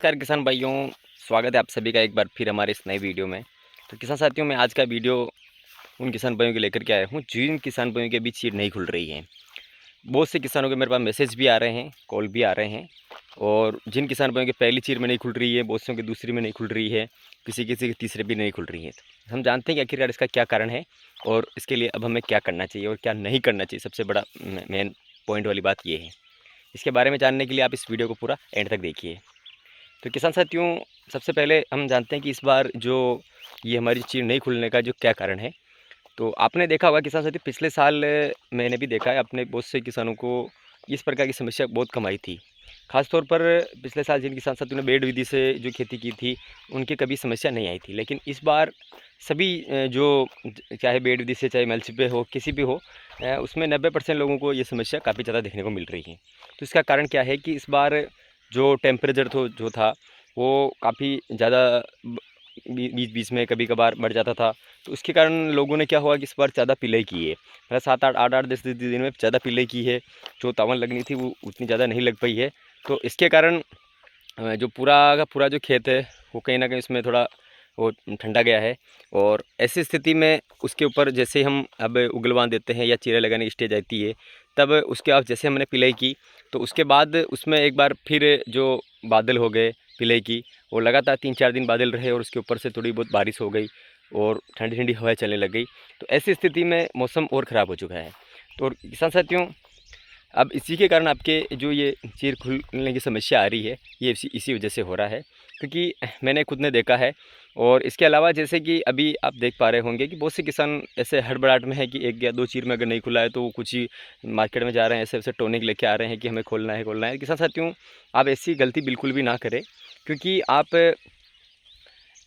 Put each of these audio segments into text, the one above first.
नमस्कार किसान भाइयों, स्वागत है आप सभी का एक बार फिर हमारे इस नए वीडियो में। तो किसान साथियों, मैं आज का वीडियो उन किसान भाइयों के लेकर के आया हूं जिन किसान भाइयों के बीच सीट नहीं खुल रही है। बहुत से किसानों के मेरे पास मैसेज भी आ रहे हैं, कॉल भी आ रहे हैं। और जिन किसान भाइयों की पहली चीर में नहीं खुल रही है, बहुत से की दूसरी में नहीं खुल रही है, किसी किसी के तीसरे भी नहीं खुल रही है। तो हम जानते हैं कि आखिरकार इसका क्या कारण है और इसके लिए अब हमें क्या करना चाहिए और क्या नहीं करना चाहिए। सबसे बड़ा मेन पॉइंट वाली बात ये है। इसके बारे में जानने के लिए आप इस वीडियो को पूरा एंड तक देखिए। तो किसान साथियों, सबसे पहले हम जानते हैं कि इस बार जो ये हमारी चीड़ नहीं खुलने का जो क्या कारण है। तो आपने देखा होगा किसान साथी, पिछले साल मैंने भी देखा है, अपने बहुत से किसानों को इस प्रकार की समस्या बहुत कम आई थी। खास तौर पर पिछले साल जिन किसान साथियों ने बेड विधि से जो खेती की थी, उनकी कभी समस्या नहीं आई थी। लेकिन इस बार सभी चाहे बेड विधि से, चाहे मल्च पे हो, किसी भी हो, उसमें 90% लोगों को ये समस्या काफ़ी ज़्यादा देखने को मिल रही है। तो इसका कारण क्या है कि इस बार जो टेम्परेचर जो था वो काफ़ी ज़्यादा बीच बीच में कभी कभार बढ़ जाता था। तो उसके कारण लोगों ने क्या हुआ कि इस बार ज़्यादा पिलाई की है। मतलब 7-8 10 दिन में ज़्यादा पिलाई की है। जो तावन लगनी थी वो उतनी ज़्यादा नहीं लग पाई है। तो इसके कारण जो पूरा का पूरा जो खेत है वो कहीं ना कहीं उसमें थोड़ा वो ठंडा गया है। और ऐसी स्थिति में उसके ऊपर जैसे हम अब उगल बांध देते हैं या चीरा लगाने की स्टेज आती है, तब उसके बाद जैसे हमने पिलाई की, तो उसके बाद उसमें एक बार फिर जो बादल हो गए पिलाई की, और लगातार 3-4 दिन बादल रहे और उसके ऊपर से थोड़ी बहुत बारिश हो गई और ठंडी ठंडी हवाएं चलने लग गई। तो ऐसी स्थिति में मौसम और ख़राब हो चुका है। तो किसान साथियों, अब इसी के कारण आपके जो ये चीर खुलने की समस्या आ रही है, ये इसी वजह से हो रहा है। क्योंकि मैंने खुद ने देखा है। और इसके अलावा जैसे कि अभी आप देख पा रहे होंगे कि बहुत से किसान ऐसे हड़बड़ाहट में है कि 1 या 2 चीर में अगर नहीं खुला है तो वो कुछ ही मार्केट में जा रहे हैं, ऐसे ऐसे टॉनिक लेके आ रहे हैं कि हमें खोलना है। किसान साथियों, आप ऐसी गलती बिल्कुल भी ना करें। क्योंकि आप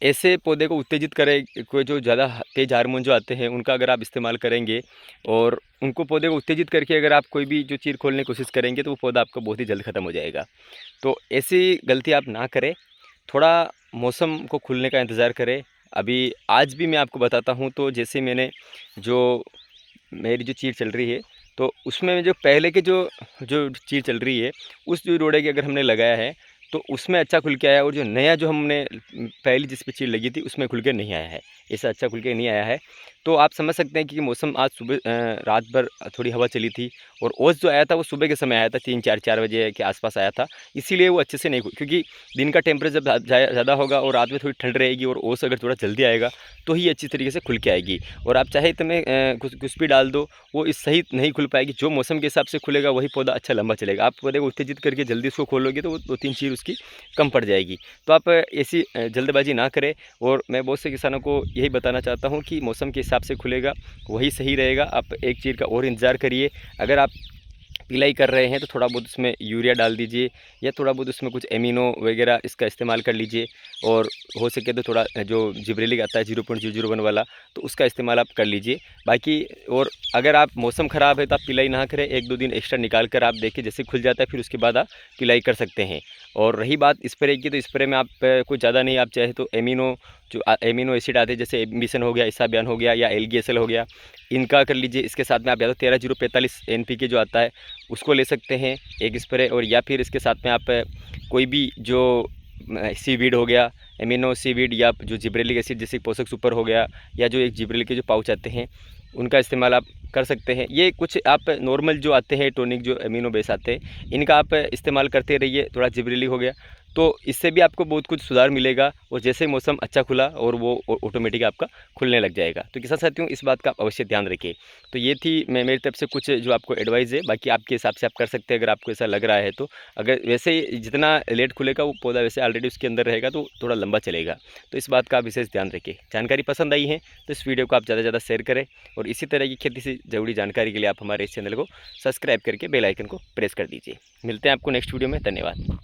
ऐसे पौधे को उत्तेजित करें, कोई जो ज़्यादा तेज़ हार्मोन जो आते हैं उनका अगर आप इस्तेमाल करेंगे और उनको पौधे को उत्तेजित करके अगर आप कोई भी जो चीर खोलने की कोशिश करेंगे, तो वो पौधा आपका बहुत ही जल्द ख़त्म हो जाएगा। तो ऐसी गलती आप ना करें। थोड़ा मौसम को खुलने का इंतज़ार करें। अभी आज भी मैं आपको बताता हूँ, तो जैसे मैंने जो मेरी जो चीर चल रही है, तो उसमें जो पहले के जो जो चीर चल रही है, उस जो रोड़े की अगर हमने लगाया है, तो उसमें अच्छा खुल के आया। और जो नया जो हमने पहली जिस पे चीर लगी थी उसमें खुल के नहीं आया है, ऐसा अच्छा खुल के नहीं आया है। तो आप समझ सकते हैं कि मौसम आज सुबह रात भर थोड़ी हवा चली थी और ओस जो आया था वो सुबह के समय आया था, 3-4 बजे के आसपास आया था। इसीलिए वो अच्छे से नहीं क्योंकि दिन का टेम्परेचर जब ज़्यादा होगा और रात में थोड़ी ठंड रहेगी और ओस अगर थोड़ा जल्दी आएगा, तो ही अच्छी तरीके से खुल के आएगी। और आप चाहे तो में कुछ भी डाल दो, वो इस सही नहीं खुल पाएगी। जो मौसम के हिसाब से खुलेगा वही पौधा अच्छा लंबा चलेगा। आप पौधे को उत्तेजित करके जल्दी उसको खोलोगे तो वो 2-3 चीर उसकी कम पड़ जाएगी। तो आप ऐसी जल्दबाजी ना करें। और मैं बहुत से किसानों को यही बताना चाहता हूँ कि मौसम के हिसाब से खुलेगा वही सही रहेगा। आप एक चीर का और इंतज़ार करिए। अगर आप पिलाई कर रहे हैं तो थोड़ा बहुत उसमें यूरिया डाल दीजिए या थोड़ा बहुत उसमें कुछ एमिनो वगैरह इसका इस्तेमाल कर लीजिए। और हो सके तो थोड़ा जो जिब्रेलिक आता है 0.001 वाला, तो उसका इस्तेमाल आप कर लीजिए। बाकी और अगर आप मौसम ख़राब है तो आप पिलाई ना करें, 1-2 दिन एक्स्ट्रा निकाल कर आप देखिए, जैसे खुल जाता है फिर उसके बाद आप पिलाई कर सकते हैं। और रही बात स्प्रे की, तो स्प्रे में आप कुछ ज़्यादा नहीं, आप चाहे तो एमिनो एसिड आते हैं, जैसे एमिसन हो गया, इसाबियान हो गया या एल्गी-एसएल हो गया, इनका कर लीजिए। इसके साथ में आप या तो 13-045 एनपीके जो आता है उसको ले सकते हैं एक स्प्रे। और या फिर इसके साथ में आप कोई भी जो सीवीड हो गया, एमिनो सीवीड, या जो जिब्रेलिक एसिड जैसे पोषक सुपर हो गया, या जो एक जिब्रेलिक के जो पाउच आते हैं उनका इस्तेमाल आप कर सकते हैं। ये कुछ आप नॉर्मल जो आते हैं टॉनिक जो एमिनो बेस आते हैं, इनका आप इस्तेमाल करते रहिए। थोड़ा जिब्रेलिक हो गया तो इससे भी आपको बहुत कुछ सुधार मिलेगा। और जैसे मौसम अच्छा खुला और वो ऑटोमेटिक आपका खुलने लग जाएगा। तो किसान साथियों, इस बात का अवश्य ध्यान रखिए। तो ये थी मेरी तरफ से कुछ जो आपको एडवाइस है। बाकी आपके हिसाब से आप कर सकते हैं अगर आपको ऐसा लग रहा है तो। अगर वैसे ही जितना लेट खुलेगा वो पौधा वैसे ऑलरेडी उसके अंदर रहेगा तो थोड़ा लंबा चलेगा। तो इस बात का आप विशेष ध्यान रखिए। जानकारी पसंद आई है तो इस वीडियो को आप ज़्यादा से ज़्यादा शेयर करें। और इसी तरह की खेती से जुड़ी जानकारी के लिए आप हमारे इस चैनल को सब्सक्राइब करके बेल आइकन को प्रेस कर दीजिए। मिलते हैं आपको नेक्स्ट वीडियो में। धन्यवाद।